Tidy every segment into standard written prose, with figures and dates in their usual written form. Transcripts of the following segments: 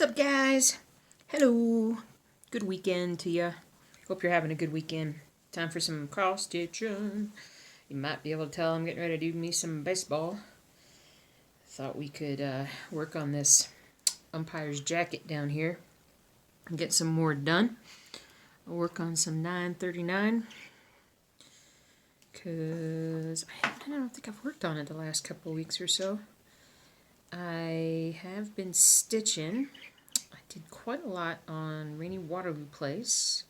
up, guys? Hello. Good weekend to you. Hope you're having a good weekend. Time for some cross stitching. You might be able to tell I'm getting ready to do me some baseball. Thought we could work on this umpire's jacket down here and get some more done. I'll work on some 939 because I don't think I've worked on it the last couple of weeks or so. I have been stitching. I did quite a lot on Rainy Waterloo Place,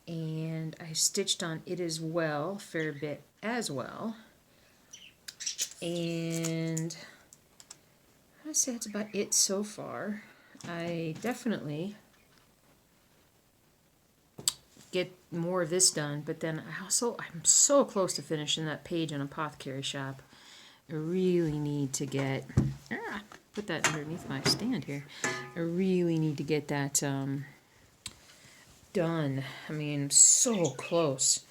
and I stitched on it as well, a fair bit as well. And I'd say that's about it so far. I definitely get more of this done, but then I'm so close to finishing that page on Apothecary Shop. I really need to get, put that underneath my stand here. I really need to get that done. I mean, so close.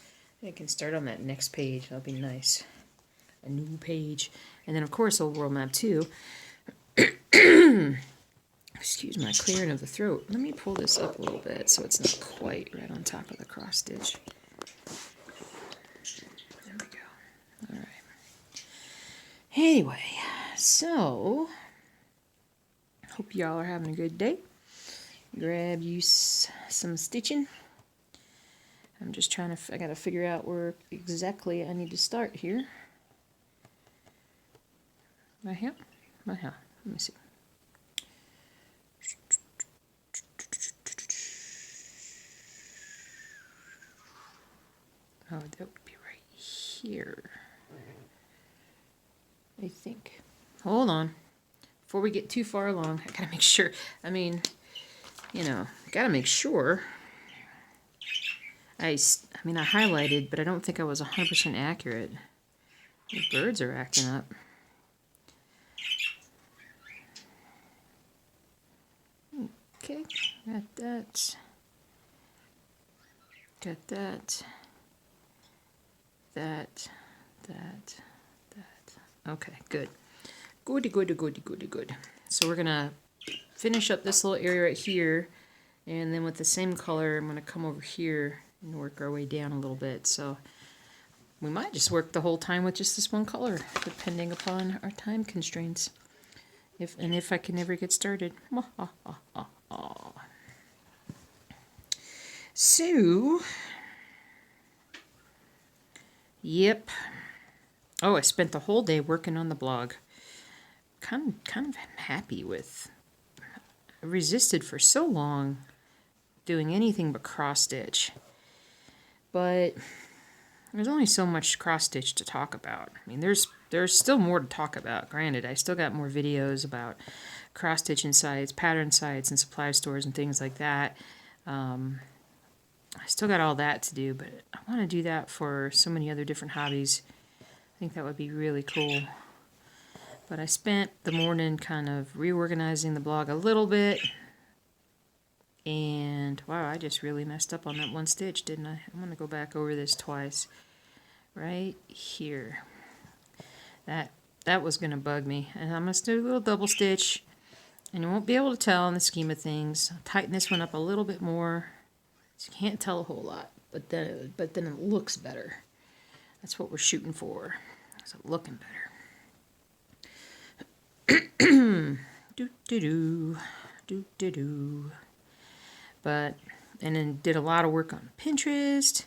I can start on that next page. That'll be nice. A new page. And then, of course, Old World Map 2. Excuse my clearing of the throat. Let me pull this up a little bit so it's not quite right on top of the cross stitch. There we go. All right. Anyway, so hope y'all are having a good day. Grab you some stitching. I'm just trying to, I gotta figure out where exactly I need to start here. Right here? Right here. Let me see. Oh, that would be right here, I think. Hold on. Before we get too far along, I gotta make sure. I mean, you know, gotta make sure. I highlighted, but I don't think I was 100% accurate. The birds are acting up. Okay, got that. Got that. That. Okay, good. Good. So we're gonna finish up this little area right here, and then with the same color, I'm gonna come over here and work our way down a little bit. So we might just work the whole time with just this one color, depending upon our time constraints. If I can ever get started. So, yep. Oh, I spent the whole day working on the blog. Kind of happy with. I resisted for so long doing anything but cross stitch, but there's only so much cross stitch to talk about. I mean, there's still more to talk about. Granted, I still got more videos about cross stitching sites, pattern sites, and supply stores and things like that. I still got all that to do, but I want to do that for so many other different hobbies. I think that would be really cool. But I spent the morning kind of reorganizing the blog a little bit. And wow, I just really messed up on that one stitch, didn't I? I'm going to go back over this twice. Right here. That was going to bug me. And I'm going to do a little double stitch. And you won't be able to tell in the scheme of things. I'll tighten this one up a little bit more. So you can't tell a whole lot. But then it looks better. That's what we're shooting for. It's looking better. But, and then did a lot of work on Pinterest.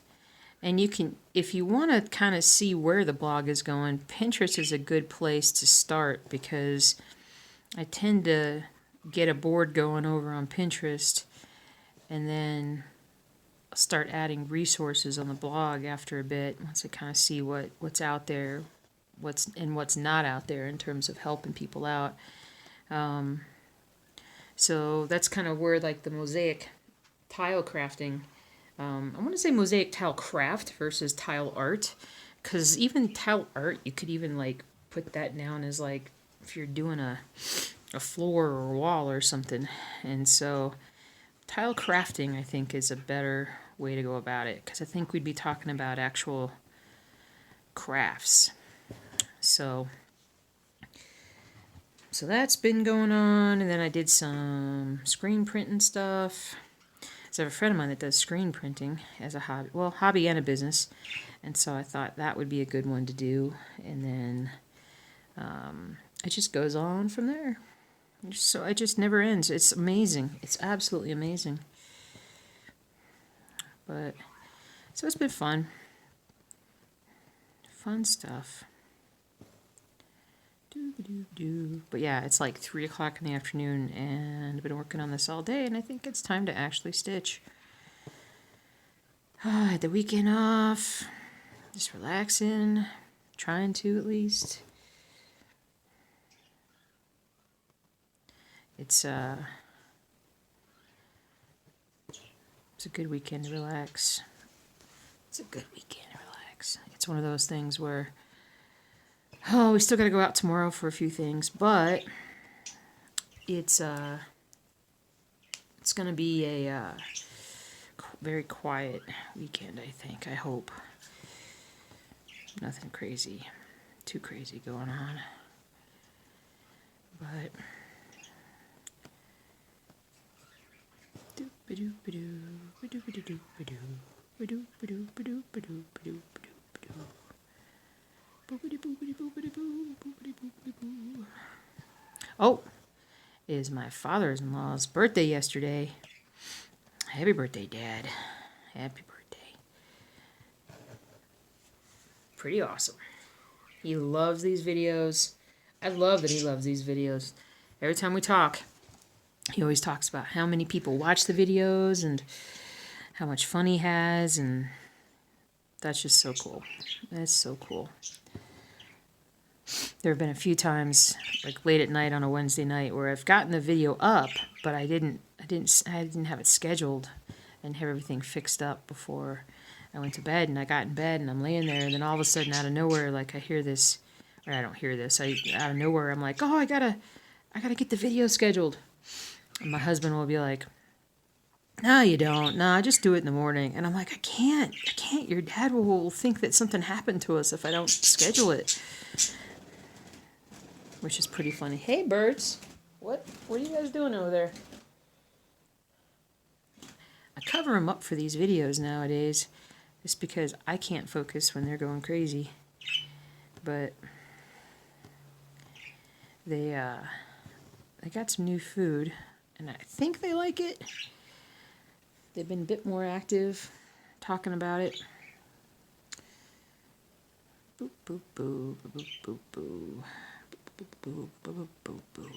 And you can, if you want to kind of see where the blog is going, Pinterest is a good place to start because I tend to get a board going over on Pinterest and then start adding resources on the blog after a bit once I kind of see what's out there, what's not out there in terms of helping people out. So that's kind of where like the mosaic tile crafting, I want to say mosaic tile craft versus tile art, because even tile art, you could even like put that down as like if you're doing a floor or a wall or something. And so tile crafting, I think, is a better way to go about it, because I think we'd be talking about actual crafts. So So that's been going on, and then I did some screen printing stuff. So I have a friend of mine that does screen printing as a hobby, well, hobby and a business, and so I thought that would be a good one to do, and then it just goes on from there. So it just never ends. It's amazing. It's absolutely amazing. But so it's been fun. Fun stuff. But yeah, it's like 3 o'clock in the afternoon, and I've been working on this all day, and I think it's time to actually stitch. I had the weekend off, just relaxing, trying to at least. It's a good weekend to relax. It's a good weekend to relax. It's one of those things where, oh, we still got to go out tomorrow for a few things, but it's going to be a very quiet weekend, I think. I hope. Nothing crazy, too crazy going on. But oh, it is my father-in-law's birthday yesterday. Happy birthday, Dad. Happy birthday. Pretty awesome. He loves these videos. I love that he loves these videos. Every time we talk, he always talks about how many people watch the videos and how much fun he has, and that's just so cool. That's so cool. There have been a few times, like late at night on a Wednesday night, where I've gotten the video up, but I didn't have it scheduled and have everything fixed up before I went to bed. And I got in bed and I'm laying there, and then all of a sudden, out of nowhere, like I hear this, or I don't hear this. Out of nowhere, I'm like, oh, I gotta get the video scheduled. And my husband will be like, no, you don't. No, just do it in the morning. And I'm like, I can't. Your dad will think that something happened to us if I don't schedule it. Which is pretty funny. Hey, birds. What are you guys doing over there? I cover them up for these videos nowadays just because I can't focus when they're going crazy. But they got some new food, and I think they like it. They've been a bit more active talking about it. Boop, boop, boo, boop, boop, boo. Boop, boop, boop, boop, boo.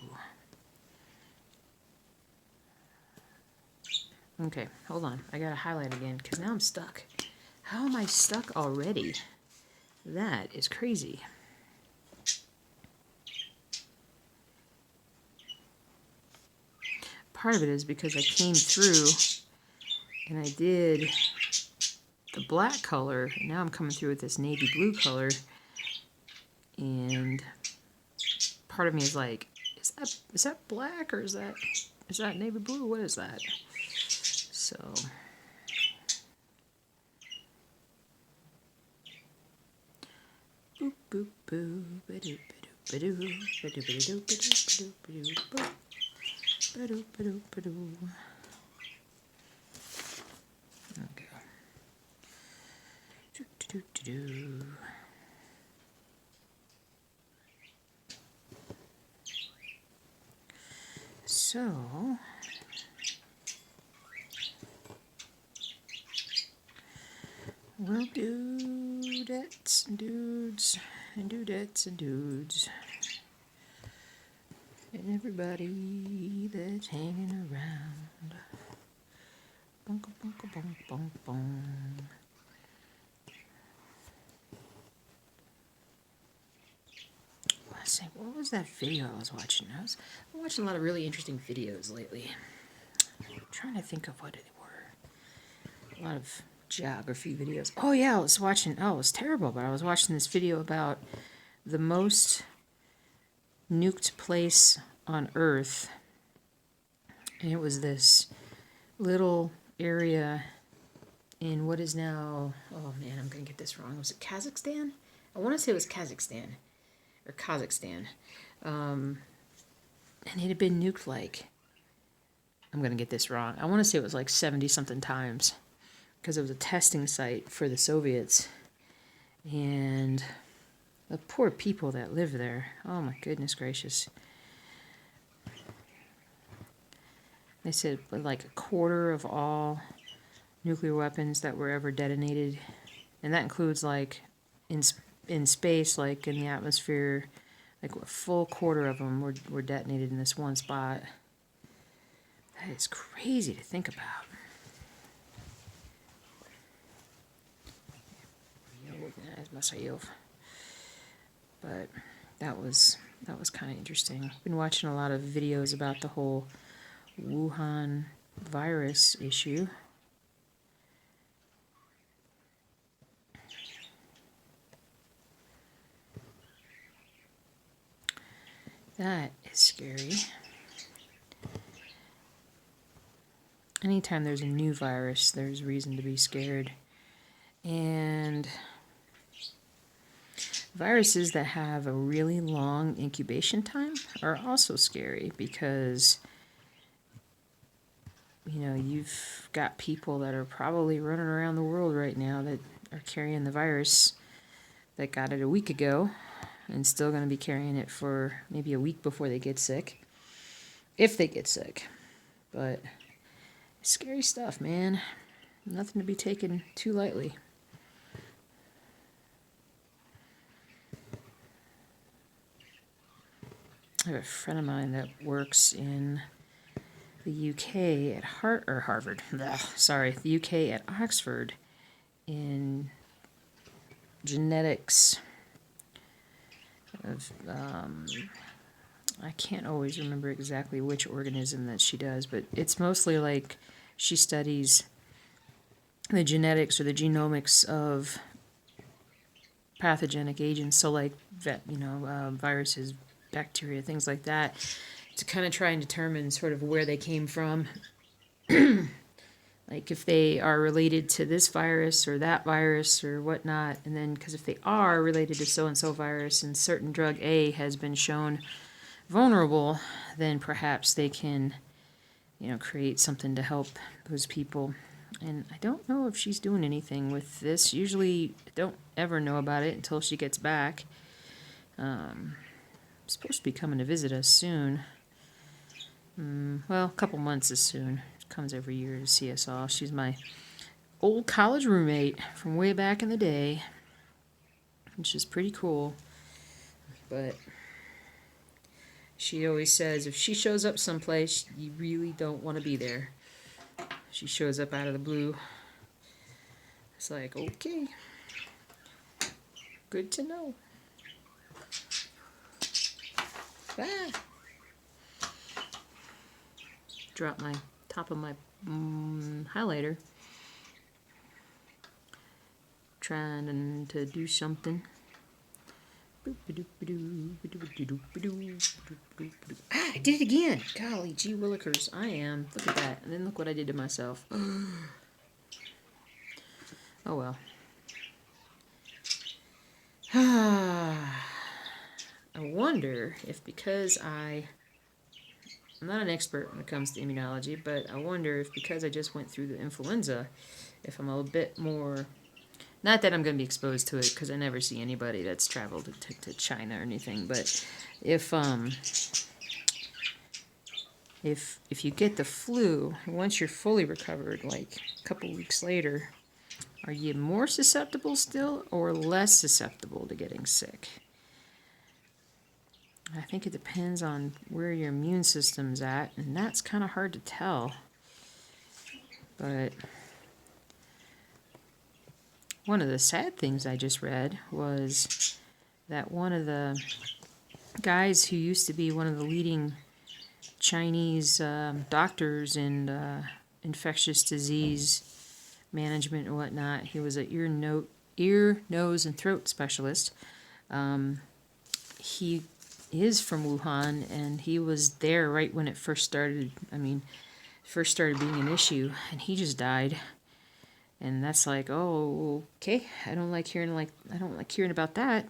Okay, hold on. I gotta highlight again because now I'm stuck. How am I stuck already? That is crazy. Part of it is because I came through and I did the black color. And now I'm coming through with this navy blue color. And part of me is like, is that black or is that navy blue? What is that? So boop boop boo ba-doo ba-doo ba-doo ba-doo ba-doo ba-doo ba-doo ba-doo ba-doo. Okay. Do-do-do-do. So we'll do dudettes and dudes and dudettes and dudes and everybody that's hanging around. Bunka bunka bunk bunk bunk. What was that video I was watching? I'm watching a lot of really interesting videos lately. I'm trying to think of what they were. A lot of geography videos. Oh yeah, I was watching, it was terrible, but I was watching this video about the most nuked place on Earth. And it was this little area in what is now, oh man, I'm going to get this wrong. Was it Kazakhstan? I want to say it was Kazakhstan. Or Kazakhstan. And it had been nuked like, I'm going to get this wrong, I want to say it was like 70 something times, because it was a testing site for the Soviets. And the poor people that live there, oh my goodness gracious. They said like a quarter of all nuclear weapons that were ever detonated, and that includes like in space, like in the atmosphere, like a full quarter of them were detonated in this one spot. That is crazy to think about. But that was kind of interesting. I've been watching a lot of videos about the whole Wuhan virus issue. That is scary. Anytime there's a new virus, there's reason to be scared. And viruses that have a really long incubation time are also scary, because you've got people that are probably running around the world right now that are carrying the virus that got it a week ago and still going to be carrying it for maybe a week before they get sick, if they get sick. But scary stuff, man. Nothing to be taken too lightly. I have a friend of mine that works in the UK at Harvard. The UK at Oxford in genetics of I can't always remember exactly which organism that she does, but it's mostly like she studies the genetics or the genomics of pathogenic agents, so like viruses, bacteria, things like that, to kind of try and determine sort of where they came from. Like if they are related to this virus or that virus or whatnot, and then because if they are related to so-and-so virus and certain drug A has been shown vulnerable, then perhaps they can, create something to help those people. And I don't know if she's doing anything with this. Usually I don't ever know about it until she gets back. Supposed to be coming to visit us soon. Well, a couple months is soon. She comes every year to see us all. She's my old college roommate from way back in the day, which is pretty cool. But she always says if she shows up someplace, you really don't want to be there. She shows up out of the blue. It's like, okay, good to know. Ah. Drop my top of my highlighter. Trying to do something. I did it again. Golly gee willikers. I am. Look at that. And then look what I did to myself. Oh well. I wonder if because I'm not an expert when it comes to immunology, but I wonder if because I just went through the influenza, if I'm a little bit more, not that I'm going to be exposed to it, because I never see anybody that's traveled to China or anything, but if you get the flu, once you're fully recovered, like a couple weeks later, are you more susceptible still or less susceptible to getting sick? I think it depends on where your immune system's at, and that's kind of hard to tell. But one of the sad things I just read was that one of the guys who used to be one of the leading Chinese doctors in infectious disease management and whatnot, he was an ear, nose, and throat specialist. He is from Wuhan, and he was there right when it first started. First started being an issue, and he just died. And that's like, oh, okay. I don't like hearing about that.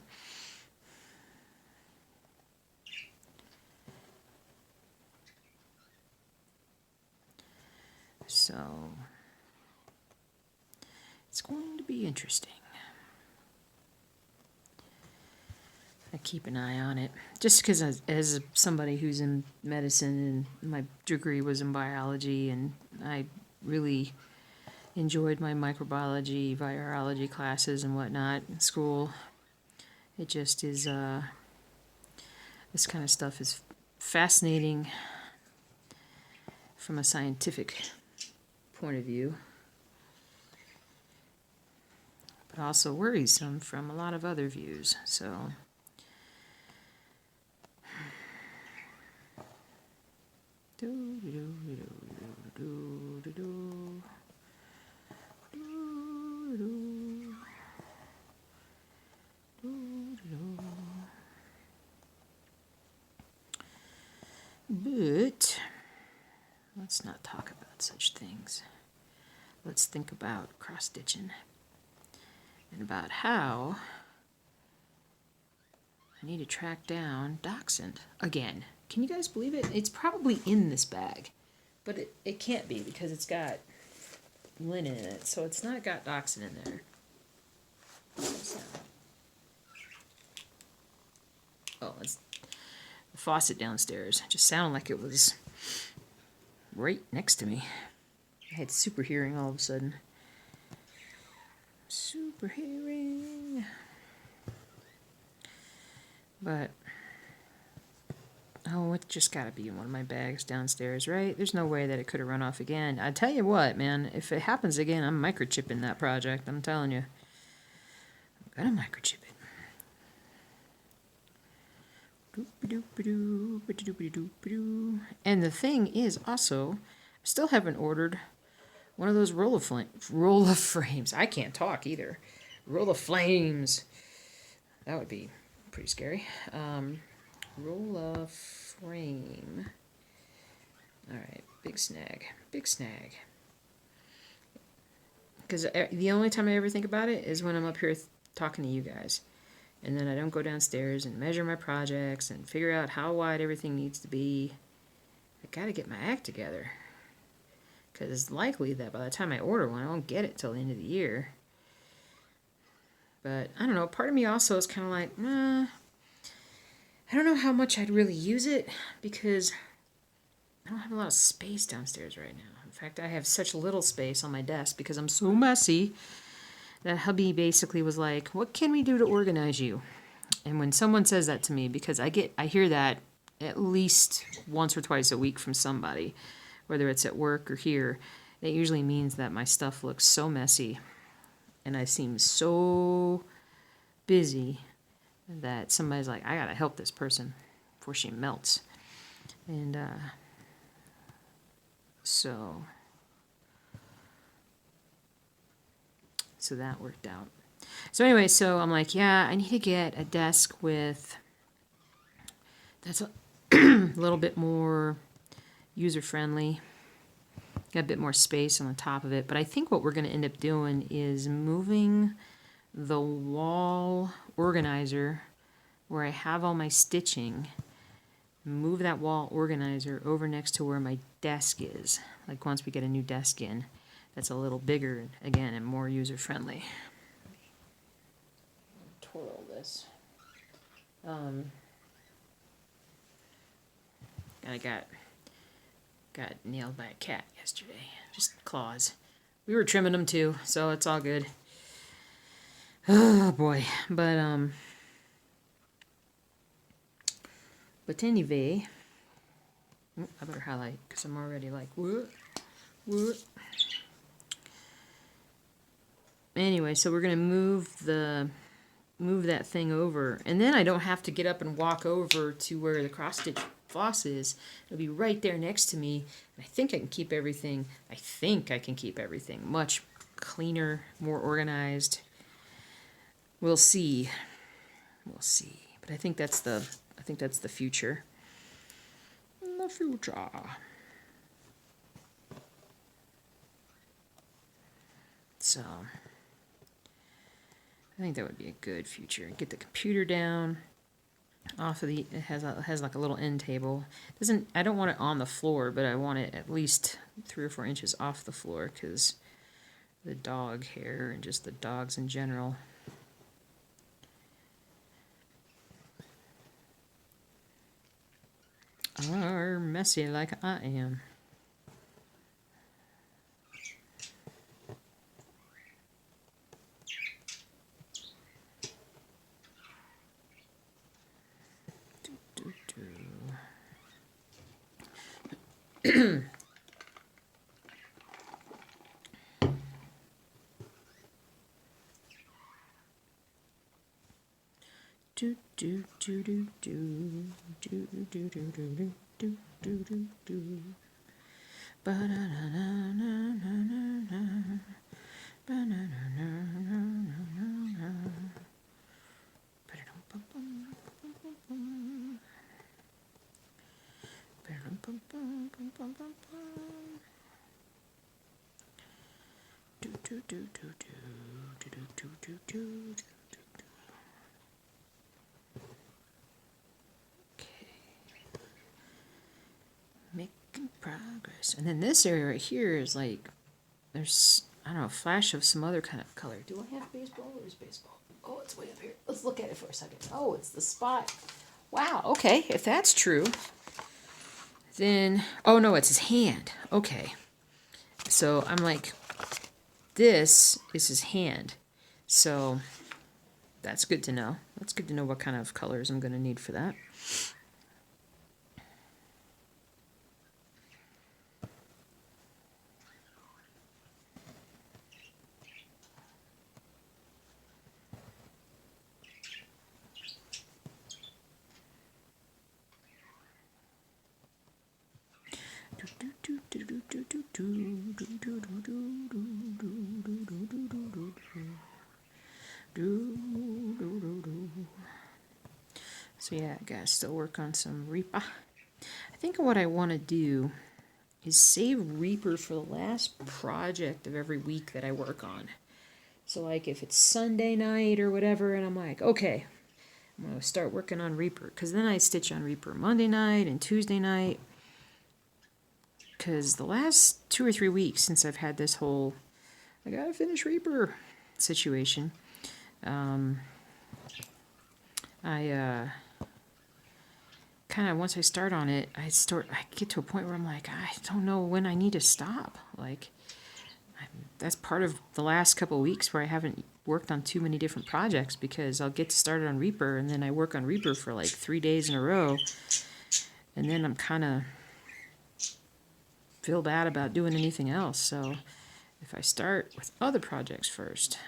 So it's going to be interesting. I keep an eye on it just because as somebody who's in medicine and my degree was in biology, and I really enjoyed my microbiology, virology classes and whatnot in school. It just is, this kind of stuff is fascinating from a scientific point of view, but also worrisome from a lot of other views. So but let's not talk about such things. Let's think about cross-stitching and about how I need to track down Dachshund again. Can you guys believe it? It's probably in this bag, but it can't be because it's got linen in it, so it's not got Dachshund in there. Oh, it's the faucet downstairs. It just sounded like it was right next to me. I had super hearing all of a sudden. Super hearing. But oh, it just gotta be in one of my bags downstairs, right? There's no way that it could have run off again. I tell you what, man, if it happens again, I'm microchipping that project. I'm telling you. I'm gonna microchip it. And the thing is also, I still haven't ordered one of those roll of frames. I can't talk either. Roll of flames. That would be pretty scary. Roll of frame. Alright, big snag. Big snag. Because the only time I ever think about it is when I'm up here talking to you guys. And then I don't go downstairs and measure my projects and figure out how wide everything needs to be. I gotta get my act together. Because it's likely that by the time I order one, I won't get it till the end of the year. But, I don't know, part of me also is kind of like, I don't know how much I'd really use it, because I don't have a lot of space downstairs right now. In fact, I have such little space on my desk because I'm so messy that hubby basically was like, what can we do to organize you? And when someone says that to me, because I hear that at least once or twice a week from somebody, whether it's at work or here, it usually means that my stuff looks so messy and I seem so busy that somebody's like, I gotta help this person before she melts. And so that worked out. So anyway, so I'm like, yeah, I need to get a desk that's a little bit more user-friendly, got a bit more space on the top of it. But I think what we're going to end up doing is moving the wall organizer where I have all my stitching, move that wall organizer over next to where my desk is. Like once we get a new desk in, that's a little bigger, again, and more user-friendly. Twirl this. I got nailed by a cat yesterday. Just claws. We were trimming them too, so it's all good. Oh boy. But anyway, I better highlight because I'm already like, what? Anyway, so we're gonna move that thing over, and then I don't have to get up and walk over to where the cross stitch floss is. It'll be right there next to me, and I think I can keep everything much cleaner, more organized. We'll see. But I think that's the future. The future. So I think that would be a good future. Get the computer down, off of the, it has like a little end table. Doesn't, I don't want it on the floor, but I want it at least 3 or 4 inches off the floor because the dog hair and just the dogs in general. Are messy like I am. Do do do do do do do do do do do do do do. Ba na na na na na na. Ba na na na na na na. Ba dum bum bum bum bum. Ba dum bum bum bum bum bum bum. Do do do do do do do do do. Making progress. And then this area right here is like, there's, I don't know, a flash of some other kind of color. Do I have baseball? Where's baseball? Oh, it's way up here. Let's look at it for a second. Oh, it's the spot. Wow, okay, if that's true, then, oh no, it's his hand. Okay. So I'm like, this is his hand. So that's good to know. That's good to know what kind of colors I'm going to need for that. So yeah, I gotta still work on some Reaper. I think what I want to do is save Reaper for the last project of every week that I work on. So like if it's Sunday night or whatever, and I'm like, okay, I'm gonna start working on Reaper, because then I stitch on Reaper Monday night and Tuesday night. Because the last 2 or 3 weeks since I've had this whole I gotta finish Reaper situation, I kind of, once I start on it, I get to a point where I'm like, I don't know when I need to stop. Like, that's part of the last couple of weeks where I haven't worked on too many different projects, because I'll get started on Reaper and then I work on Reaper for like 3 days in a row, and then I'm kind of feel bad about doing anything else. So if I start with other projects first,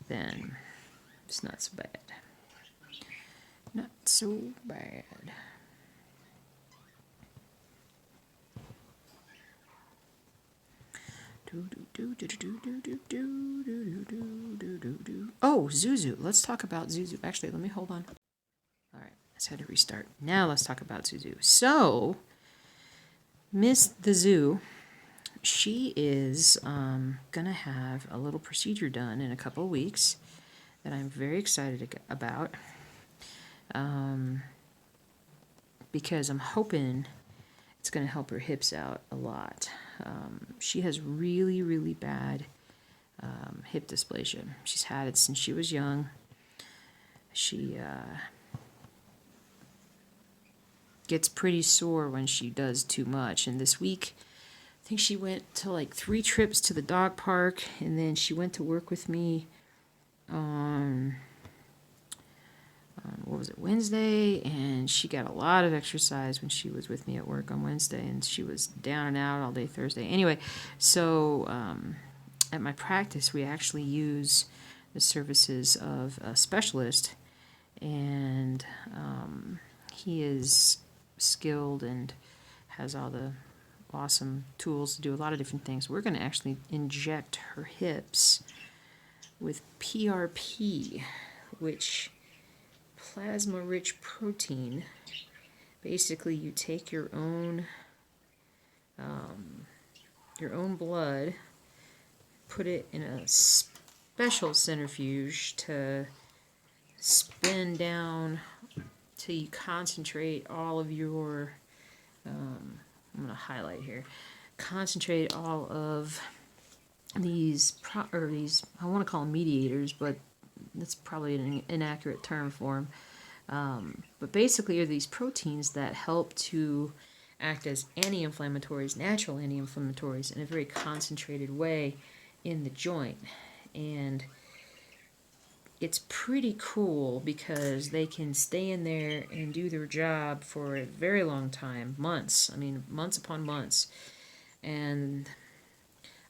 then it's not so bad. Not so bad. Oh, Zuzu. Let's talk about Zuzu. Actually, let me hold on. All right, let's had to restart. Now let's talk about Zuzu. So, Miss the Zoo, she is gonna have a little procedure done in a couple of weeks that I'm very excited about, because I'm hoping it's gonna help her hips out a lot. She has really, really bad hip dysplasia. She's had it since she was young. She gets pretty sore when she does too much. And this week, I think she went to like 3 trips to the dog park, and then she went to work with me on what was it, Wednesday, and she got a lot of exercise when she was with me at work on Wednesday, and she was down and out all day Thursday. Anyway, so at my practice, we actually use the services of a specialist, and he is skilled and has all the awesome tools to do a lot of different things. We're going to actually inject her hips with PRP, which plasma-rich protein. Basically, you take your own blood, put it in a special centrifuge to spin down till you concentrate all of your, I'm going to highlight here, concentrate all of these, I want to call them mediators, but that's probably an inaccurate term for them. But basically are these proteins that help to act as anti-inflammatories, natural anti-inflammatories, in a very concentrated way in the joint. And it's pretty cool because they can stay in there and do their job for a very long time, months. I mean, months upon months. And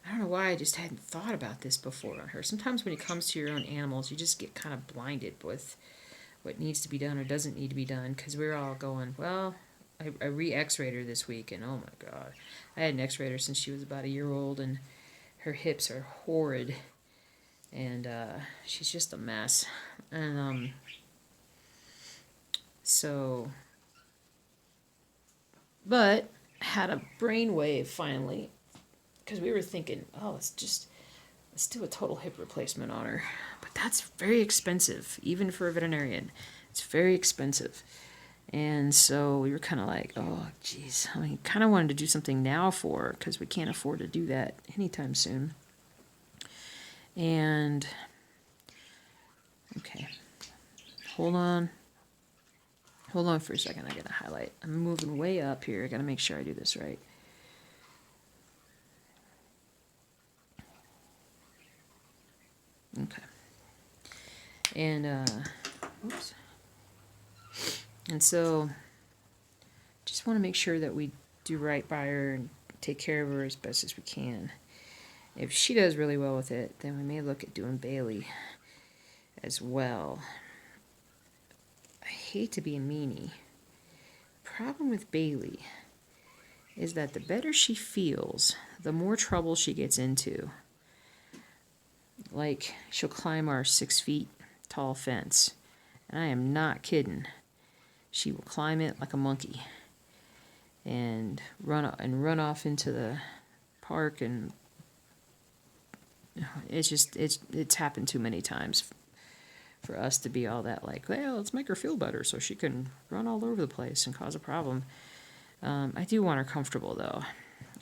I don't know why I just hadn't thought about this before on her. Sometimes when it comes to your own animals, you just get kind of blinded with what needs to be done or doesn't need to be done, because we're all going, well, I re-x-rayed her this week, and oh my god. I had an x-ray her since she was about a year old, and her hips are horrid. And she's just a mess. And so, but had a brainwave finally, because we were thinking, oh, let's do a total hip replacement on her. But that's very expensive, even for a veterinarian. It's very expensive. And so we were kind of like, oh, geez. I mean, kind of wanted to do something now for her, because we can't afford to do that anytime soon. And, okay, hold on for a second. I gotta highlight. I'm moving way up here. I gotta make sure I do this right. Okay. And, oops. And so, just want to make sure that we do right by her and take care of her as best as we can. If she does really well with it, then we may look at doing Bailey as well. I hate to be a meanie. Problem with Bailey is that the better she feels, the more trouble she gets into. Like, she'll climb our 6 feet tall fence. And I am not kidding. She will climb it like a monkey. And run off into the park, and it's happened too many times for us to be all that like, well, let's make her feel better so she can run all over the place and cause a problem. I do want her comfortable though,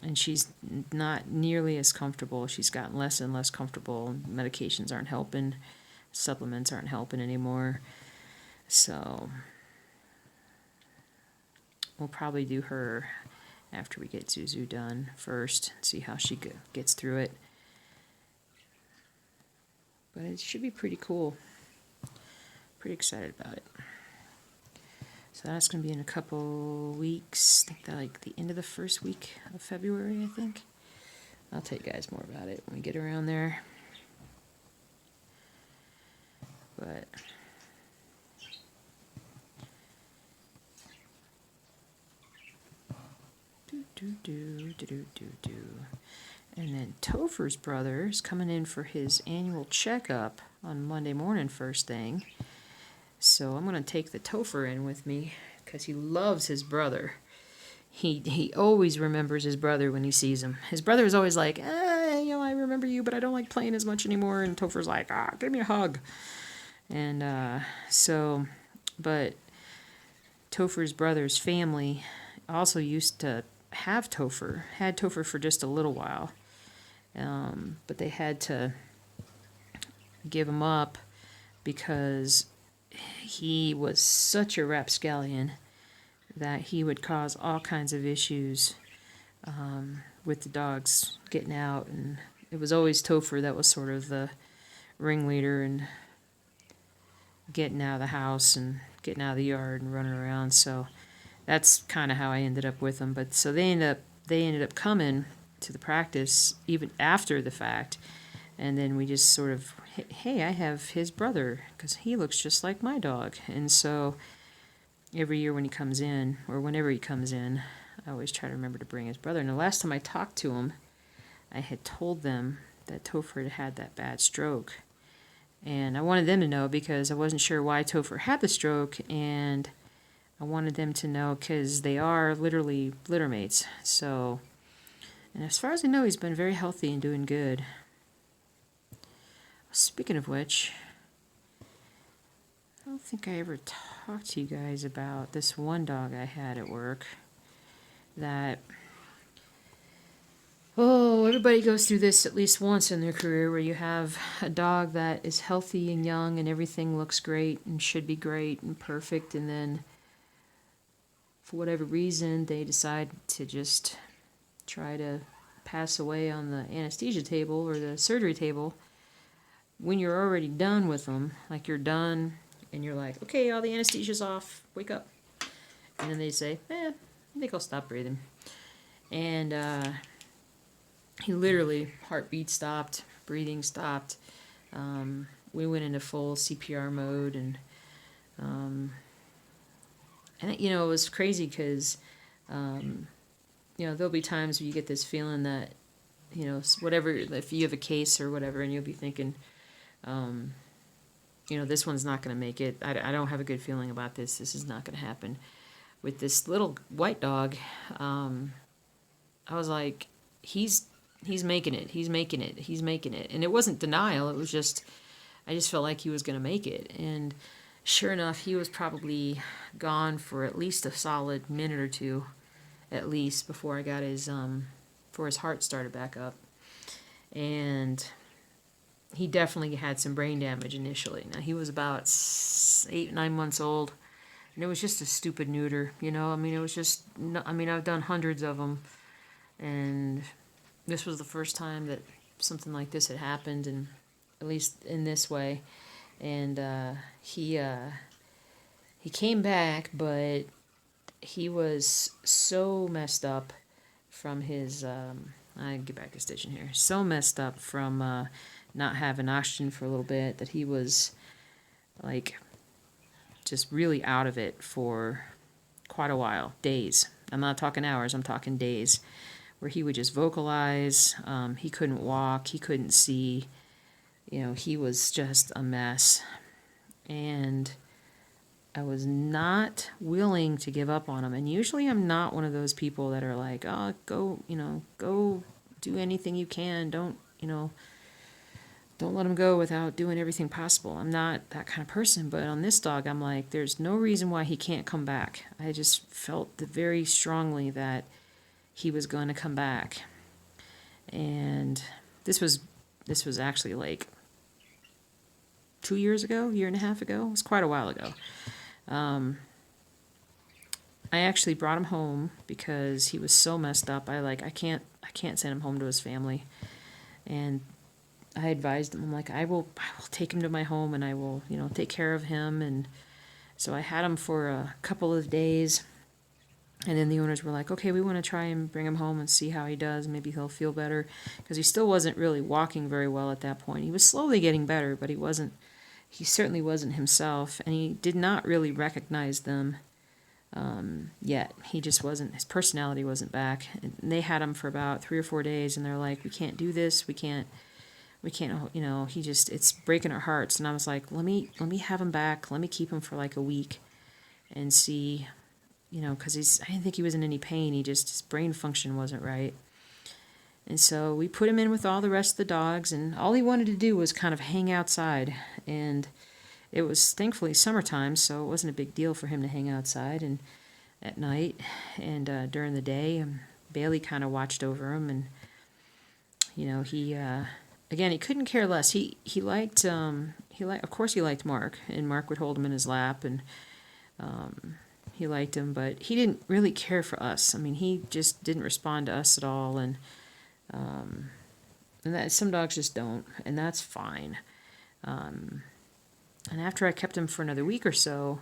and she's not nearly as comfortable. She's gotten less and less comfortable. Medications aren't helping, supplements aren't helping anymore. So we'll probably do her after we get Zuzu done first, see how she gets through it. But it should be pretty cool. Pretty excited about it. So that's going to be in a couple weeks. I think that like the end of the first week of February, I think. I'll tell you guys more about it when we get around there. But And then Topher's brother is coming in for his annual checkup on Monday morning first thing. So I'm going to take the Topher in with me because he loves his brother. He always remembers his brother when he sees him. His brother is always like, I remember you, but I don't like playing as much anymore. And Topher's like, give me a hug. And but Topher's brother's family also used to have Topher, had Topher for just a little while. But they had to give him up because he was such a rapscallion that he would cause all kinds of issues with the dogs getting out. And it was always Topher that was sort of the ringleader and getting out of the house and getting out of the yard and running around. So that's kind of how I ended up with them. But so they ended up coming to the practice even after the fact, and then we just sort of, hey, I have his brother because he looks just like my dog. And so every year when he comes in, or whenever he comes in, I always try to remember to bring his brother. And the last time I talked to him, I had told them that Topher had that bad stroke, and I wanted them to know because I wasn't sure why Topher had the stroke, and I wanted them to know because they are literally littermates. So, and as far as I know, he's been very healthy and doing good. Speaking of which, I don't think I ever talk to you guys about this one dog I had at work that, oh, everybody goes through this at least once in their career, where you have a dog that is healthy and young and everything looks great and should be great and perfect, and then for whatever reason they decide to just try to pass away on the anesthesia table or the surgery table when you're already done with them. Like, you're done and you're like, okay, all the anesthesia's off, wake up. And then they say, I think I'll stop breathing. And he literally, heartbeat stopped, breathing stopped. We went into full CPR mode, and it was crazy because, there'll be times where you get this feeling that, whatever, if you have a case or whatever, and you'll be thinking, this one's not going to make it. I don't have a good feeling about this. This is not going to happen. With this little white dog, I was like, he's making it. He's making it. He's making it. And it wasn't denial. It was just, I just felt like he was going to make it. And sure enough, he was probably gone for at least a solid minute or two, at least, before I got before his heart started back up. And he definitely had some brain damage initially. Now, he was about 8, 9 months old, and it was just a stupid neuter, it was just, I've done hundreds of them, and this was the first time that something like this had happened, and at least in this way. And he came back, but he was so messed up from his, I get back to stitching here, so messed up from not having oxygen for a little bit that he was like just really out of it for quite a while, days. I'm not talking hours, I'm talking days, where he would just vocalize. He couldn't walk, he couldn't see, he was just a mess. And I was not willing to give up on him. And usually I'm not one of those people that are like, oh, go do anything you can. Don't let him go without doing everything possible. I'm not that kind of person. But on this dog, I'm like, there's no reason why he can't come back. I just felt very strongly that he was going to come back. And this was actually like 2 years ago, year and a half ago. It was quite a while ago. I actually brought him home because he was so messed up. I can't send him home to his family. And I advised him, I'm like, I will take him to my home, and I will, take care of him. And so I had him for a couple of days, and then the owners were like, okay, we want to try and bring him home and see how he does. Maybe he'll feel better, because he still wasn't really walking very well at that point. He was slowly getting better, but he certainly wasn't himself, and he did not really recognize them yet. He just wasn't, his personality wasn't back. And they had him for about 3 or 4 days, and they're like, we can't do this, we can't, it's breaking our hearts. And I was like, let me have him back, let me keep him for like a week and see, because I didn't think he was in any pain, his brain function wasn't right. And so we put him in with all the rest of the dogs, and all he wanted to do was kind of hang outside. And it was thankfully summertime, so it wasn't a big deal for him to hang outside and at night. And during the day, Bailey kind of watched over him, and he couldn't care less. He liked of course he liked Mark, and Mark would hold him in his lap, and he liked him, but he didn't really care for us. He just didn't respond to us at all, and that some dogs just don't, and that's fine. And after I kept him for another week or so,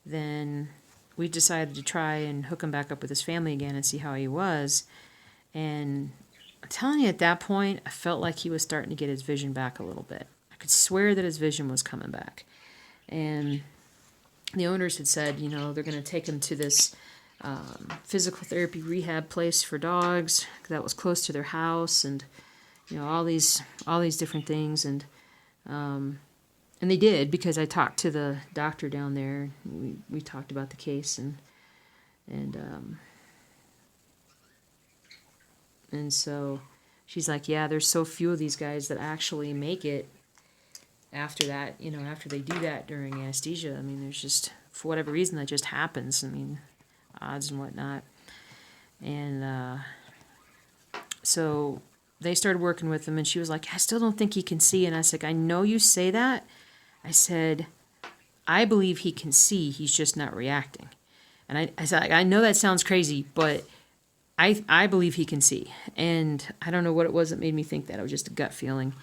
then we decided to try and hook him back up with his family again and see how he was. And I'm telling you, at that point, I felt like he was starting to get his vision back a little bit. I could swear that his vision was coming back. And the owners had said, they're going to take him to this physical therapy rehab place for dogs that was close to their house, and all these different things. And they did, because I talked to the doctor down there. We talked about the case, and so she's like, yeah, there's so few of these guys that actually make it after that, after they do that during anesthesia, I mean, there's just, for whatever reason, that just happens. I mean, odds and whatnot. And so they started working with him, and she was like, I still don't think he can see. And I was like, I know you say that. I said, I believe he can see, he's just not reacting. And I said, I know that sounds crazy, but I believe he can see. And I don't know what it was that made me think that. It was just a gut feeling.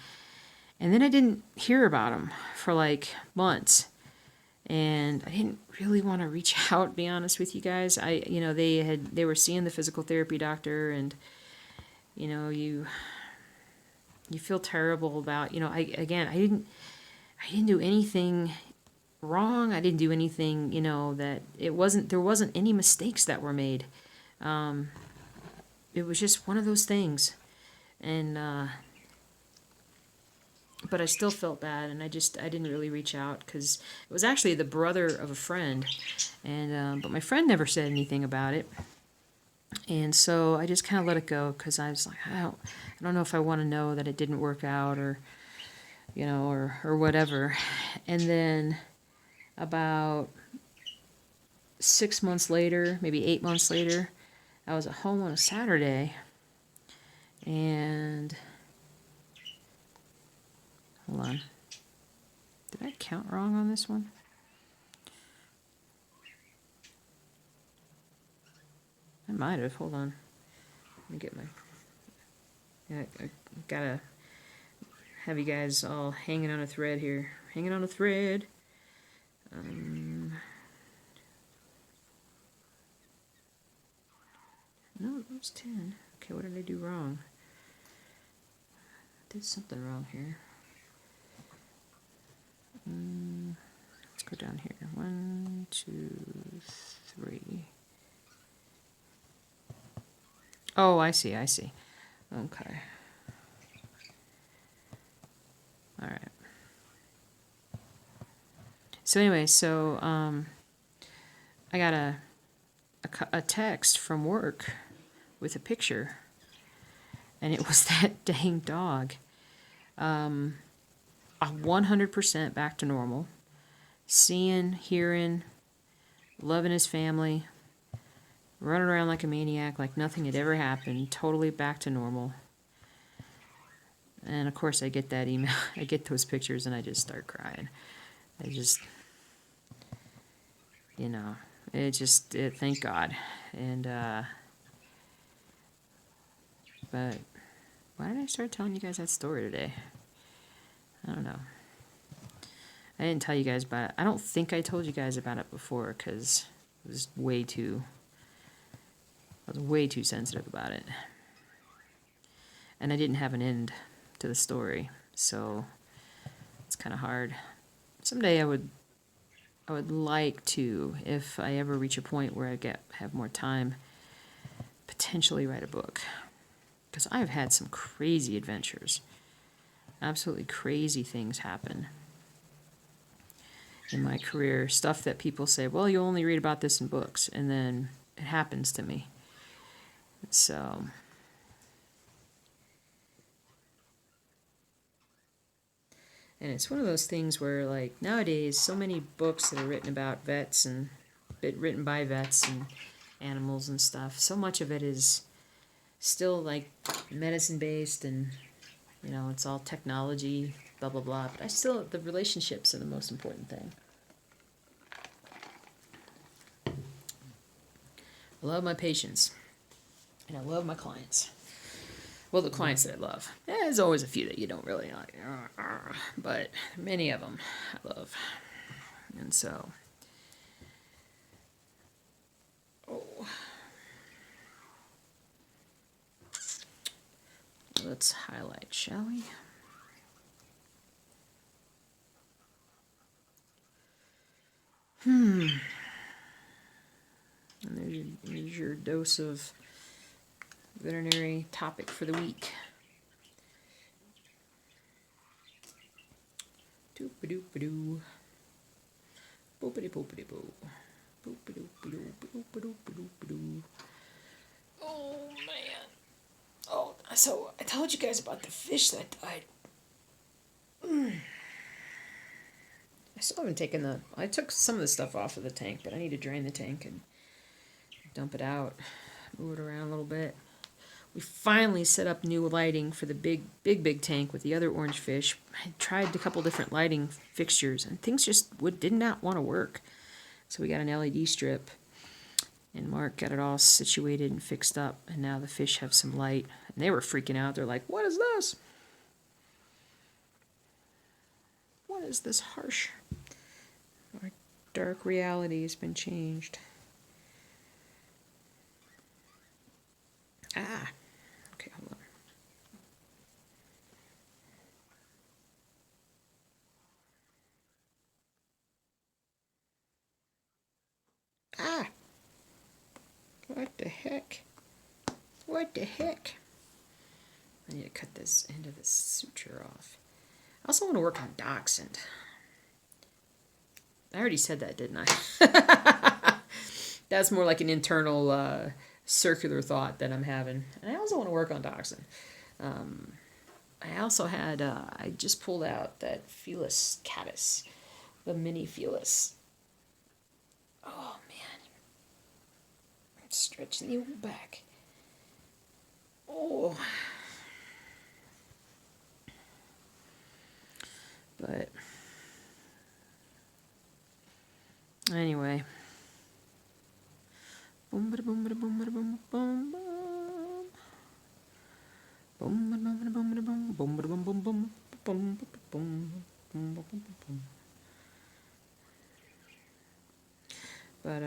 And then I didn't hear about him for like months. And I didn't really want to reach out, to be honest with you guys. They were seeing the physical therapy doctor, and you feel terrible about, I didn't do anything wrong. I didn't do anything, that there wasn't any mistakes that were made. It was just one of those things. And but I still felt bad, and I didn't really reach out, because it was actually the brother of a friend, and but my friend never said anything about it. And so I just kind of let it go, because I was like, I don't know if I want to know that it didn't work out, or or whatever. And then about 6 months later, maybe 8 months later, I was at home on a Saturday, and hold on, did I count wrong on this one? I might have. Hold on. Let me get my... Yeah, I gotta have you guys all hanging on a thread here. Hanging on a thread. No, it was 10. Okay, what did I do wrong? I did something wrong here. Let's go down here. 1, 2, 3. Oh, I see. Okay. All right. So anyway, I got a text from work with a picture, and it was that dang dog. 100% back to normal. Seeing, hearing, loving his family, running around like a maniac, like nothing had ever happened, totally back to normal. And of course I get that email, I get those pictures, and I just start crying. I just, thank God. And, but why did I start telling you guys that story today? I don't know. I didn't tell you guys about it. I don't think I told you guys about it before, because I was way too sensitive about it. And I didn't have an end to the story, so it's kind of hard. Someday I would like to, if I ever reach a point where I have more time, potentially write a book, because I've had some crazy adventures. Absolutely crazy things happen in my career. Stuff that people say, well, you only read about this in books, and then it happens to me. So, and it's one of those things where, like, nowadays, so many books that are written about vets and written by vets and animals and stuff, so much of it is still like medicine based, and it's all technology, blah blah blah. But the relationships are the most important thing. I love my patients, and I love my clients. Well, the clients that I love. There's always a few that you don't really like, but many of them I love. And so, let's highlight, shall we? And there's your dose of veterinary topic for the week. Doop-a-doop-a-doo. Boopity-boopity-boo. Boop-a-doop-a-doo. Oh, man. So I told you guys about the fish that died. I still haven't taken I took some of the stuff off of the tank, but I need to drain the tank and dump it out, move it around a little bit. We finally set up new lighting for the big tank with the other orange fish. I tried a couple different lighting fixtures, and things just did not want to work. So we got an LED strip, and Mark got it all situated and fixed up, and now the fish have some light. And they were freaking out. They're like, "What is this? What is this harsh? Our dark reality has been changed." Ah. Okay, hold on. Ah! What the heck? What the heck? I need to cut this end of the suture off. I also want to work on dachshund. I already said that, didn't I? That's more like an internal circular thought that I'm having. And I also want to work on dachshund. I also had, I just pulled out that Felis caddis, the mini Felis. Oh, man. I'm stretching the old back. Oh. But anyway. Boom, ba boom, ba boom, ba boom, boom, boom. Boom, ba boom, ba boom, ba boom, boom, ba boom, boom, boom, boom, boom, boom, boom, boom. But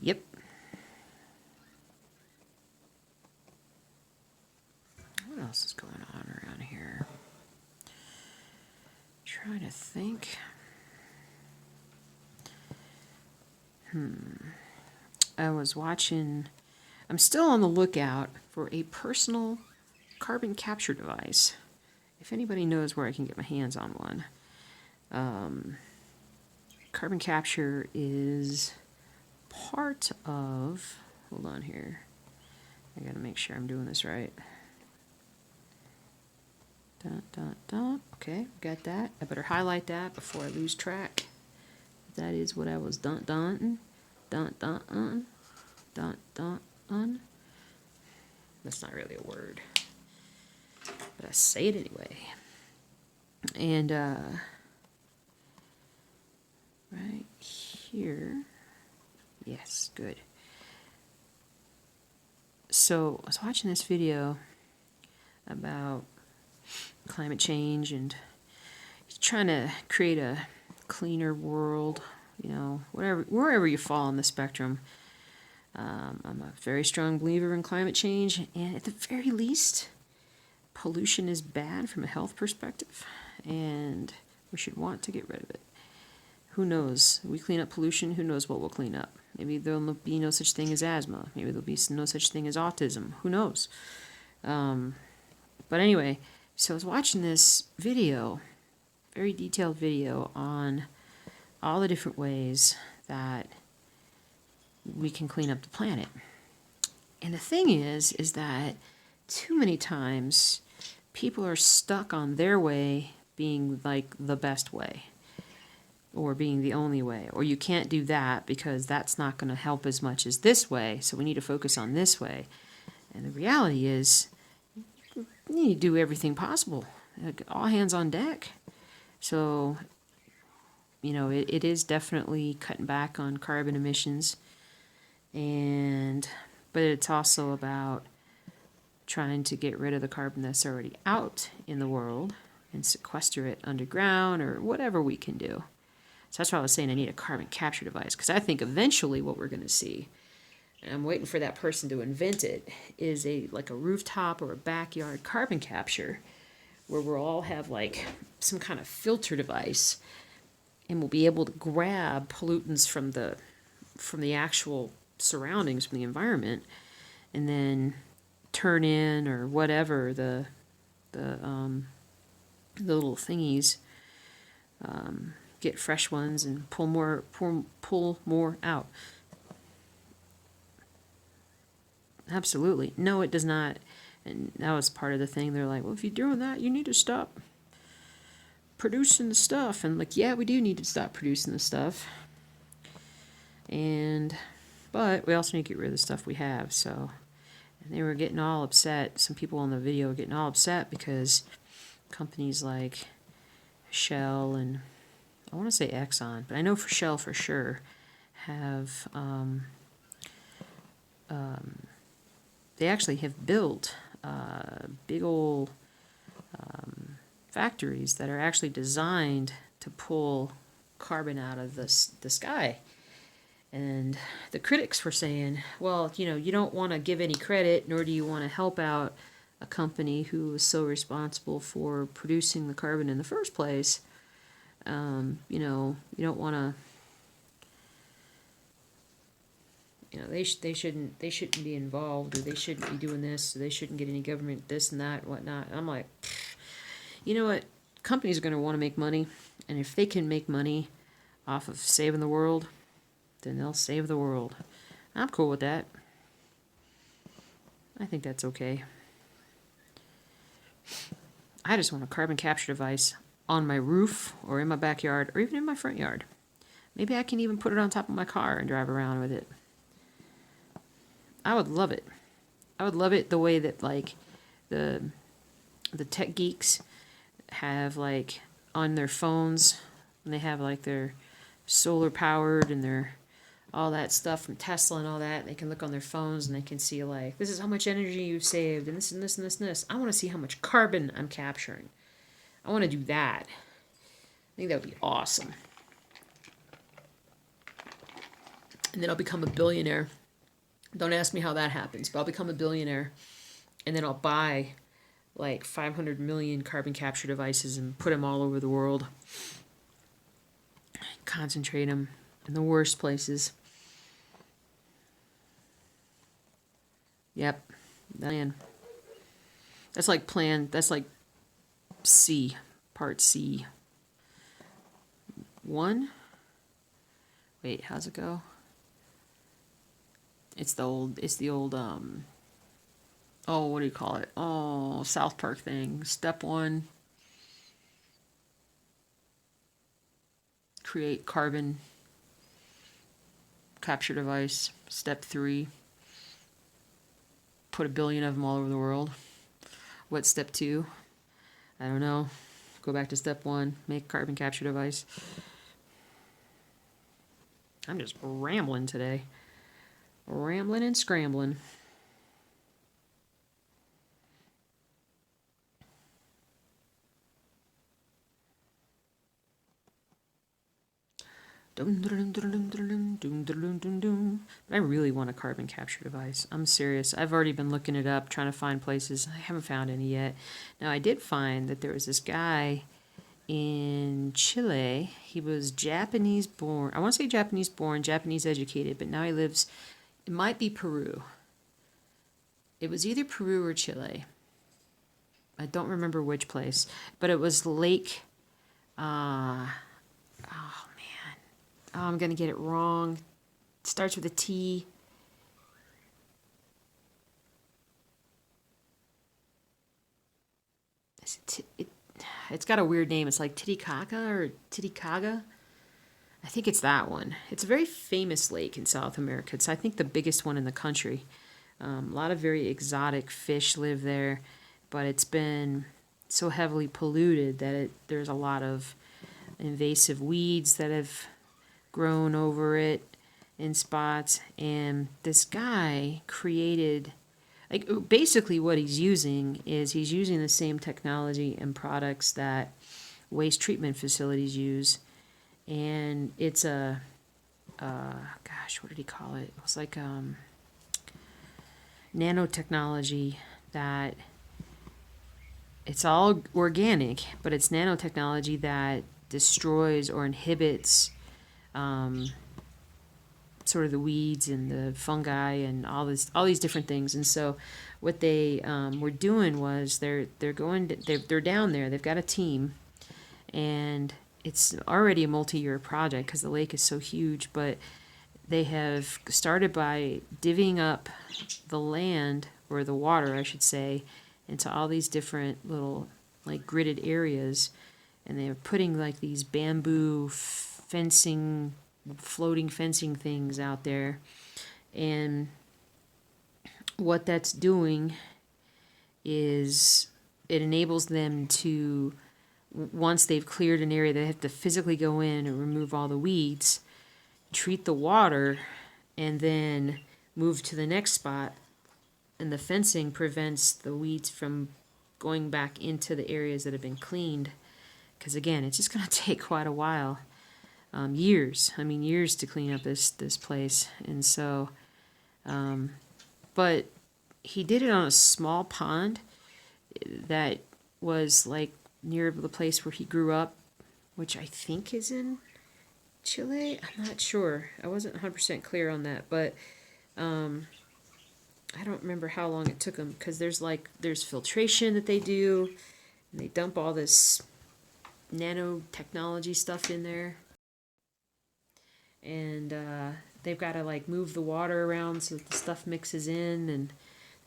yep. What else is going on around here? Trying to think. I was watching. I'm still on the lookout for a personal carbon capture device. If anybody knows where I can get my hands on one. Carbon capture is part of, hold on here, I gotta make sure I'm doing this right. Okay, got that. I better highlight that before I lose track. That is what I was on. That's not really a word, but I say it anyway. And right here, yes, good. So I was watching this video about climate change and trying to create a cleaner world, you know, wherever you fall on the spectrum. I'm a very strong believer in climate change, and at the very least, pollution is bad from a health perspective, and we should want to get rid of it. Who knows? We clean up pollution, who knows what we'll clean up? Maybe there'll be no such thing as asthma. Maybe there'll be no such thing as autism. Who knows? But anyway, so I was watching this video, very detailed video on all the different ways that we can clean up the planet. And the thing is that too many times people are stuck on their way being like the best way or being the only way, or you can't do that because that's not going to help as much as this way, so we need to focus on this way. And the reality is you need to do everything possible, like all hands on deck. So, you know, it is definitely cutting back on carbon emissions, but it's also about trying to get rid of the carbon that's already out in the world and sequester it underground or whatever we can do. So that's why I was saying I need a carbon capture device, because I think eventually what we're going to see, and I'm waiting for that person to invent it, is like a rooftop or a backyard carbon capture where we'll all have like some kind of filter device, and we'll be able to grab pollutants from the actual surroundings, from the environment, and then turn in or whatever the little thingies, get fresh ones and pull more out. Absolutely. No, it does not. And that was part of the thing. They're like, well, if you're doing that, you need to stop producing the stuff. And like, yeah, we do need to stop producing the stuff. But we also need to get rid of the stuff we have. So, and they were getting all upset. Some people on the video were getting all upset because companies like Shell and I want to say Exxon, but I know for Shell for sure have they actually have built big old factories that are actually designed to pull carbon out of the sky. And the critics were saying, well, you don't want to give any credit, nor do you want to help out a company who was so responsible for producing the carbon in the first place. You don't want to. They shouldn't be involved, or they shouldn't be doing this, or they shouldn't get any government this and that and whatnot. And I'm like, you know what? Companies are going to want to make money, and if they can make money off of saving the world, then they'll save the world. I'm cool with that. I think that's okay. I just want a carbon capture device on my roof or in my backyard or even in my front yard. Maybe I can even put it on top of my car and drive around with it. I would love it. I would love it the way that like the tech geeks have like on their phones, and they have like their solar powered and their all that stuff from Tesla and all that. And they can look on their phones and they can see like, this is how much energy you've saved and this and this and this and this. I want to see how much carbon I'm capturing. I want to do that. I think that would be awesome. And then I'll become a billionaire. Don't ask me how that happens, but I'll become a billionaire. And then I'll buy like 500 million carbon capture devices and put them all over the world. Concentrate them in the worst places. Yep. Man. That's like C, part C. 1. Wait, how's it go? It's the old, oh, what do you call it? Oh, South Park thing. Step 1, create carbon capture device. Step 3, put 1 billion of them all over the world. What's step 2? I don't know. Go back to step 1, make carbon capture device. I'm just rambling today. Rambling and scrambling. But I really want a carbon capture device. I'm serious. I've already been looking it up, trying to find places. I haven't found any yet. Now, I did find that there was this guy in Chile. He was Japanese born. I want to say Japanese born, Japanese educated, but now he lives, it might be Peru. It was either Peru or Chile. I don't remember which place, but it was Lake, oh man. Oh, I'm going to get it wrong. It starts with a T. It's got a weird name. It's like Titicaca or Titicaga. I think it's that one. It's a very famous lake in South America. It's, I think, the biggest one in the country. A lot of very exotic fish live there, but it's been so heavily polluted that there's a lot of invasive weeds that have grown over it in spots. And this guy created, like, basically what he's using is he's using the same technology and products that waste treatment facilities use. And it's a, gosh, what did he call it? It was like nanotechnology that it's all organic, but it's nanotechnology that destroys or inhibits certain sort of the weeds and the fungi and all these different things. And so what they were doing was they're down there. They've got a team, and it's already a multi-year project because the lake is so huge. But they have started by divvying up the land, or the water, I should say, into all these different little like gridded areas, and they're putting like these bamboo fencing, floating fencing things out there. And what that's doing is it enables them to, once they've cleared an area, they have to physically go in and remove all the weeds, treat the water, and then move to the next spot. And the fencing prevents the weeds from going back into the areas that have been cleaned. Because again, it's just going to take quite a while. Years to clean up this place. And so, but he did it on a small pond that was like near the place where he grew up, which I think is in Chile. I'm not sure. I wasn't 100% clear on that, but I don't remember how long it took them, because there's filtration that they do, and they dump all this nanotechnology stuff in there, and they've got to like move the water around so that the stuff mixes in, and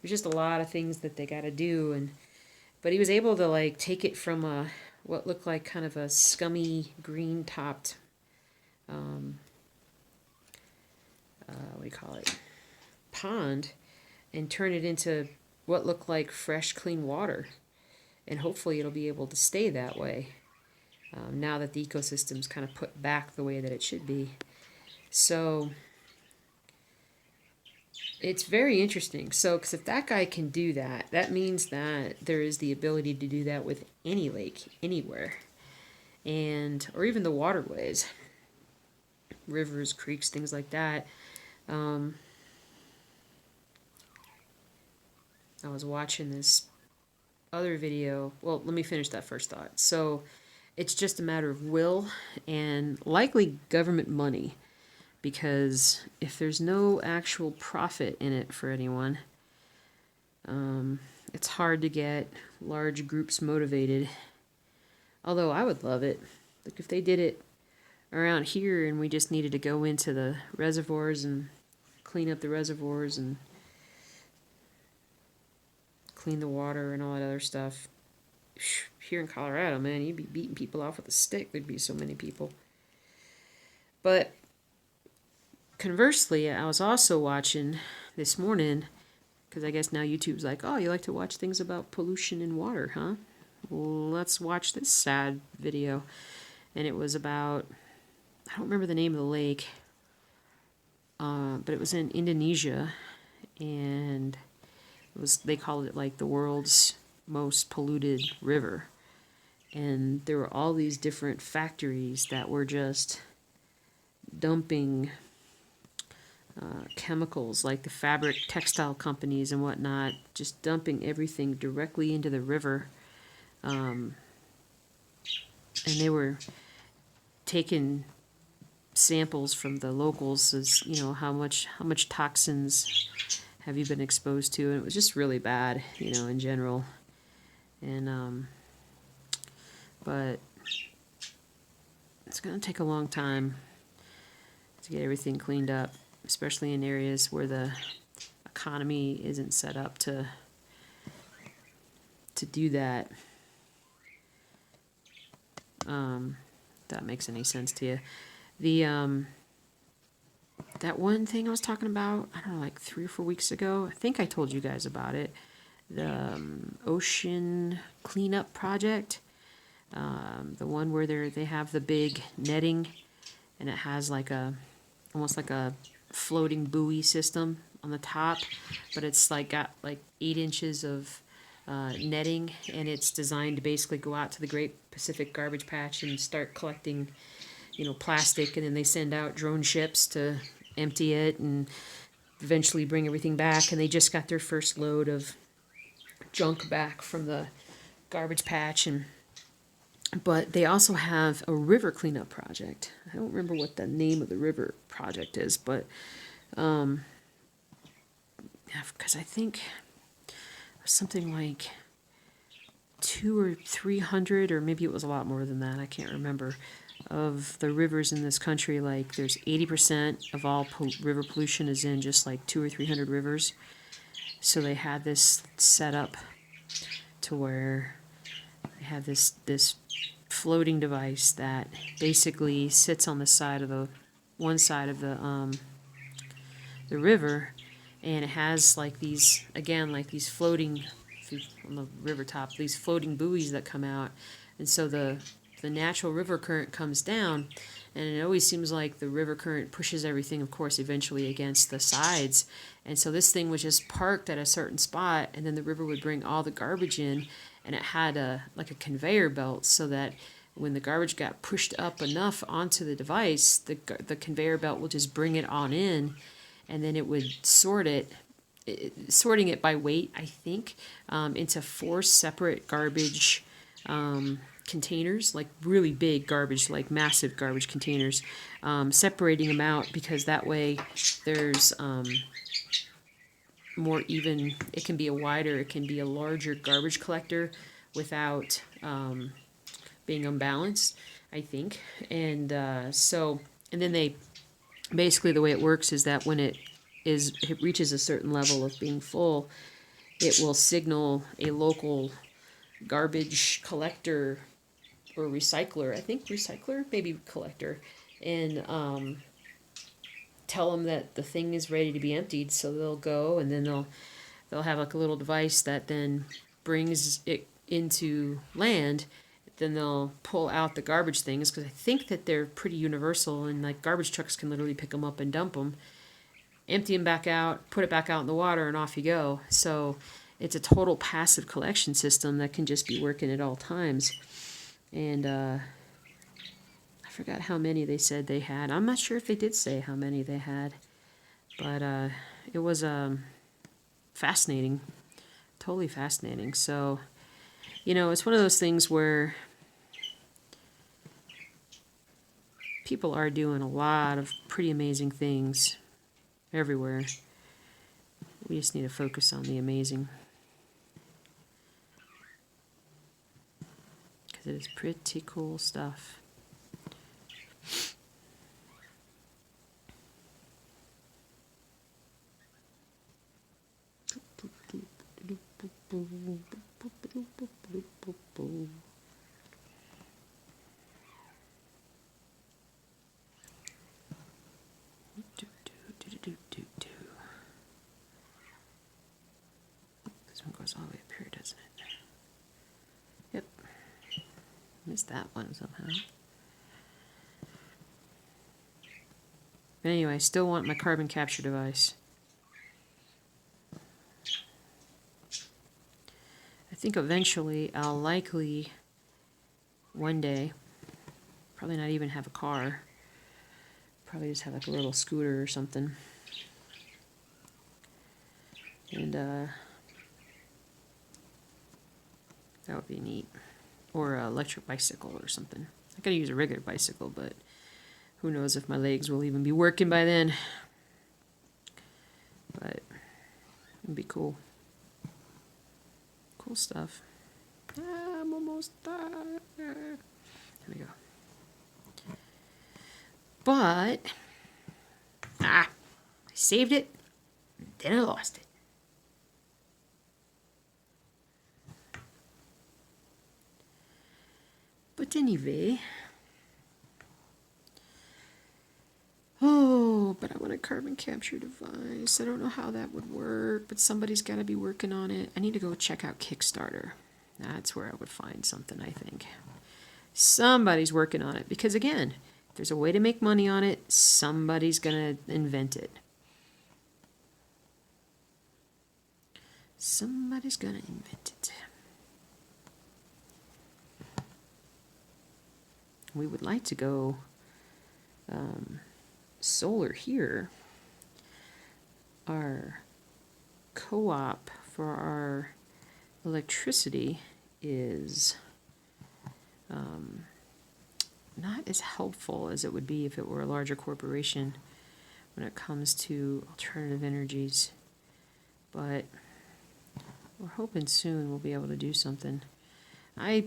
there's just a lot of things that they got to do. But he was able to like take it from what looked like kind of a scummy green topped what do you call it, pond, and turn it into what looked like fresh, clean water. And hopefully it'll be able to stay that way now that the ecosystem's kind of put back the way that it should be. So it's very interesting. So, because if that guy can do that, that means that there is the ability to do that with any lake, anywhere. Or even the waterways, rivers, creeks, things like that. I was watching this other video. Well, let me finish that first thought. So it's just a matter of will and likely government money, because if there's no actual profit in it for anyone, it's hard to get large groups motivated. Although I would love it. Like if they did it around here and we just needed to go into the reservoirs and clean up the reservoirs and clean the water and all that other stuff. Here in Colorado, man, you'd be beating people off with a stick. There'd be so many people. But conversely, I was also watching this morning, because I guess now YouTube's like, oh, you like to watch things about pollution in water, huh? Well, let's watch this sad video. And it was about, I don't remember the name of the lake, but it was in Indonesia, and they called it like the world's most polluted river. And there were all these different factories that were just dumping chemicals, like the fabric textile companies and whatnot, just dumping everything directly into the river. And they were taking samples from the locals, as how much toxins have you been exposed to, and it was just really bad, in general. And but it's going to take a long time to get everything cleaned up, especially in areas where the economy isn't set up to do that. If that makes any sense to you. The that one thing I was talking about, I don't know, like 3 or 4 weeks ago, I think I told you guys about it, the ocean cleanup project, the one where they have the big netting, and it has like almost like a floating buoy system on the top, but it's like got like 8 inches of netting, and it's designed to basically go out to the Great Pacific Garbage Patch and start collecting, plastic, and then they send out drone ships to empty it and eventually bring everything back. And they just got their first load of junk back from the garbage patch, and But they also have a river cleanup project. I don't remember what the name of the river project is, but because I think something like 200 or 300, or maybe it was a lot more than that. I can't remember. Of the rivers in this country, like there's 80% of all river pollution is in just like 200 or 300 rivers. So they had this set up to where they have this floating device that basically sits on the side of the one side of the river, and it has like these, again, like these floating on the river top, these floating buoys that come out, and so the natural river current comes down, and it always seems like the river current pushes everything, of course, eventually against the sides. And so this thing was just parked at a certain spot, and then the river would bring all the garbage in, and it had a like a conveyor belt, so that when the garbage got pushed up enough onto the device, the conveyor belt will just bring it on in, and then it would sorting it by weight, I think, into 4 separate garbage containers, like really big garbage, like massive garbage containers, separating them out, because that way there's more even, it can be a wider, it can be a larger garbage collector without being unbalanced, I think. And and then they, basically the way it works is that when it reaches a certain level of being full, it will signal a local garbage collector or recycler, I think recycler, maybe collector, and tell them that the thing is ready to be emptied. So they'll go, and then they'll have like a little device that then brings it into land. Then they'll pull out the garbage things, because I think that they're pretty universal, and like garbage trucks can literally pick them up and dump them, empty them back out, put it back out in the water, and off you go. So it's a total passive collection system that can just be working at all times. And I forgot how many they said they had. I'm not sure if they did say how many they had, but it was fascinating, totally fascinating. So, it's one of those things where people are doing a lot of pretty amazing things everywhere. We just need to focus on the amazing, because it is pretty cool stuff. This one goes all the way up here, doesn't it? Yep. Missed that one somehow. But anyway, I still want my carbon capture device. I think eventually I'll likely one day, probably not even have a car, probably just have like a little scooter or something. And that would be neat. Or an electric bicycle or something. I gotta use a regular bicycle, but who knows if my legs will even be working by then. But it'd be cool. Cool stuff. I'm almost there. There we go. But I saved it, then I lost it. But anyway, but I want a carbon capture device. I don't know how that would work, but somebody's got to be working on it. I need to go check out Kickstarter. That's where I would find something, I think. Somebody's working on it, because again, if there's a way to make money on it, somebody's going to invent it. Somebody's going to invent it. We would like to go solar here. Our co-op for our electricity is not as helpful as it would be if it were a larger corporation when it comes to alternative energies. But we're hoping soon we'll be able to do something. I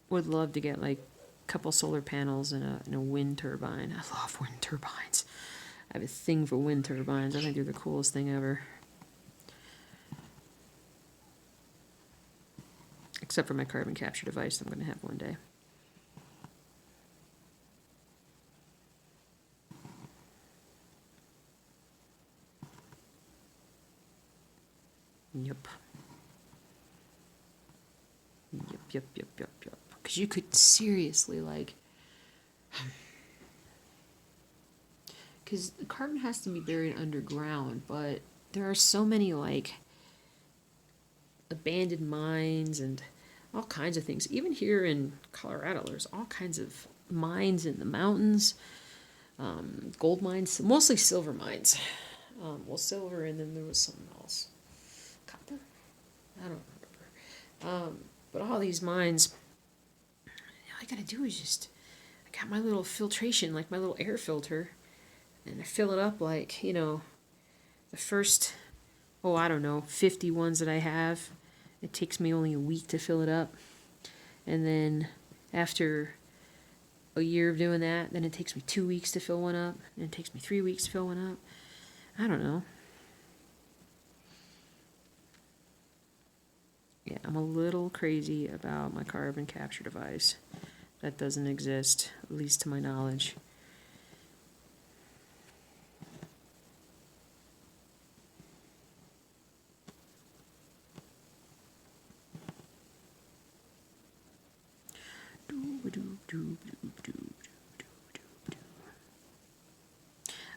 would love to get like a couple solar panels and a wind turbine. I love wind turbines. I have a thing for wind turbines. I think they're the coolest thing ever. Except for my carbon capture device I'm going to have one day. Yep. Yep. Because you could seriously, like... Because the carbon has to be buried underground, but there are so many, like, abandoned mines and all kinds of things. Even here in Colorado, there's all kinds of mines in the mountains, gold mines, mostly silver mines. Well, silver, and then there was something else. Copper? I don't remember. But all these mines, all I gotta do is just, I got my little filtration, like my little air filter, and I fill it up like, you know, the first, I don't know, 50 ones that I have. It takes me only a week to fill it up. And then after a year of doing that, then it takes me 2 weeks to fill one up. And it takes me 3 weeks to fill one up. I don't know. Yeah, I'm a little crazy about my carbon capture device. That doesn't exist, at least to my knowledge.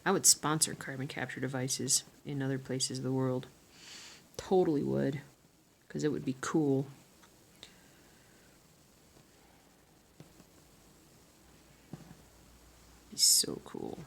I would sponsor carbon capture devices in other places of the world. Totally would. Because it would be cool. It'd be so cool.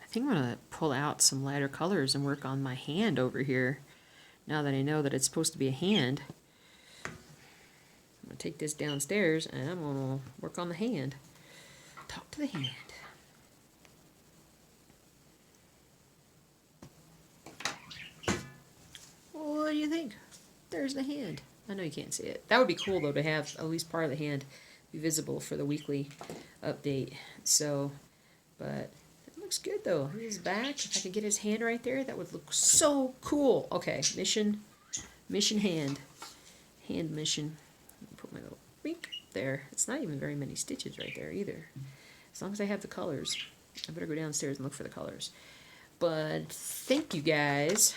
I think I'm going to pull out some lighter colors and work on my hand over here. Now that I know that it's supposed to be a hand, I'm going to take this downstairs and I'm going to work on the hand. Talk to the hand. What do you think? There's the hand. I know you can't see it. That would be cool, though, to have at least part of the hand be visible for the weekly update. So, but it looks good, though. His back, if I could get his hand right there, that would look so cool. Okay, mission hand. Hand mission. Put my little beak there. It's not even very many stitches right there, either. As long as I have the colors. I better go downstairs and look for the colors. But thank you, guys.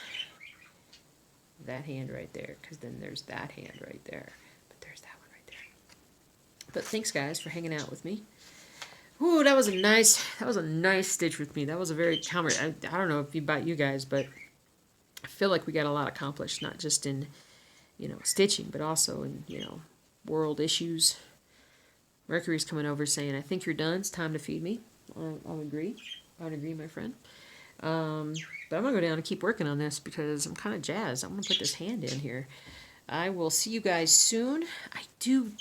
That hand right there, because then there's that hand right there, but there's that one right there. But thanks, guys, for hanging out with me. Ooh, that was a nice stitch with me. That was a very I don't know about you guys, but I feel like we got a lot accomplished, not just in, stitching, but also in, world issues. Mercury's coming over saying, I think you're done. It's time to feed me. I'll agree. I would agree, my friend. But I'm going to go down and keep working on this because I'm kind of jazzed. I'm going to put this hand in here. I will see you guys soon. I do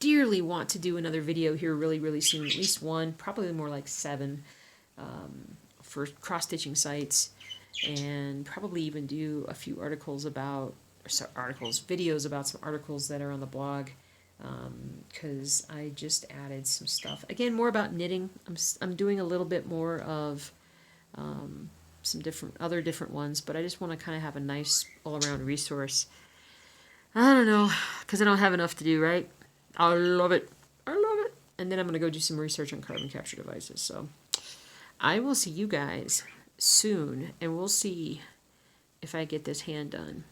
dearly want to do another video here really, really soon. At least one, probably more like 7 for cross-stitching sites. And probably even do a few videos about some articles that are on the blog. Because I just added some stuff. Again, more about knitting. I'm doing a little bit more of some different ones, but I just want to kind of have a nice all-around resource. I don't know, because I don't have enough to do, right? I love it. And then I'm going to go do some research on carbon capture devices. So I will see you guys soon, and we'll see if I get this hand done.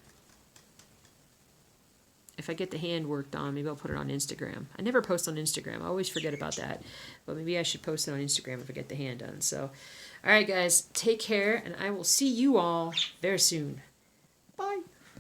If I get the hand worked on, maybe I'll put it on Instagram. I never post on Instagram. I always forget about that. But maybe I should post it on Instagram if I get the hand done. So, all right, guys, take care, and I will see you all very soon.